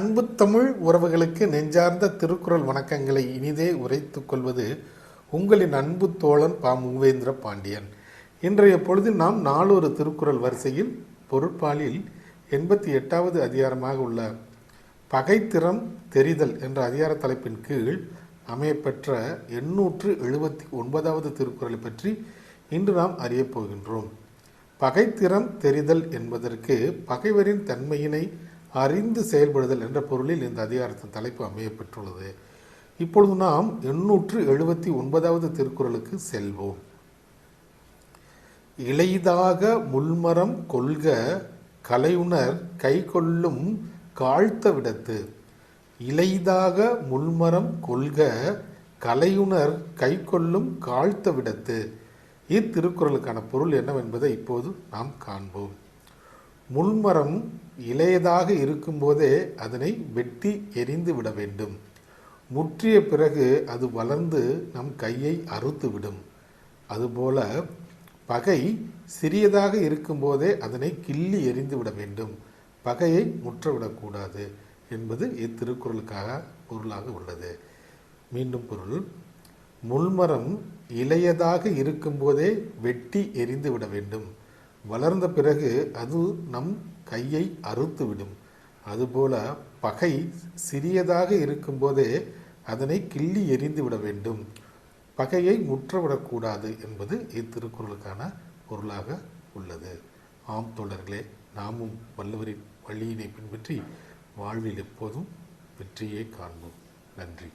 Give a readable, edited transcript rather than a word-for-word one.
அன்பு தமிழ் உறவுகளுக்கு நெஞ்சார்ந்த திருக்குறள் வணக்கங்களை இனிதே உரைத்துக் கொள்வது உங்களின் அன்பு தோழன் பா. மூவேந்திர பாண்டியன். இன்றைய பொழுதில் நாம் நாளொரு திருக்குறள் வரிசையில் பொருட்பாலில் 88வது அதிகாரமாக உள்ள பகைத்திறம் தெரிதல் என்ற அதிகார தலைப்பின் கீழ் அமையப்பெற்ற 879வது திருக்குறளை பற்றி இன்று நாம் அறியப் போகின்றோம். பகைத்திறம் தெரிதல் என்பதற்கு பகைவரின் தன்மையினை அறிந்து செயல்படுதல் என்ற பொருளில் இந்த அதிகாரத்தின் தலைப்பு அமையப்பெற்றுள்ளது. இப்பொழுது நாம் 879வது திருக்குறளுக்கு செல்வோம். இளைதாக முள்மரம் கொள்க கலையுணர் கைகொள்ளும் காழ்த்த விடத்து. இளைதாக முள்மரம் கொள்க கலையுணர் கைகொள்ளும் காழ்த்த விடத்து. இத்திருக்குறளுக்கான பொருள் என்னவென்பதை இப்போது நாம் காண்போம். முள்மரம் இளையதாக இருக்கும்போதே அதனை வெட்டி எரிந்து விட வேண்டும். முற்றிய பிறகு அது வளர்ந்து நம் கையை அறுத்துவிடும். அதுபோல பகை சிறியதாக இருக்கும்போதே அதனை கிள்ளி எரிந்து விட வேண்டும். பகையை முற்றவிடக்கூடாது என்பது இத்திருக்குறளுக்காக பொருளாக உள்ளது. மீண்டும் பொருள்: முள்மரம் இளையதாக இருக்கும்போதே வெட்டி எரிந்து விட வேண்டும். வளர்ந்த பிறகு அது நம் கையை அறுத்துவிடும். அதுபோல பகை சிறியதாக இருக்கும்போதே அதனை கிள்ளி எரிந்து விட வேண்டும். பகையை முற்றவிடக்கூடாது என்பது இத்திருக்குறளுக்கான பொருளாக உள்ளது. ஆம் தோழர்களே, நாமும் வள்ளுவரின் வழியினை பின்பற்றி வாழ்வில் எப்போதும் வெற்றியை காண்போம். நன்றி.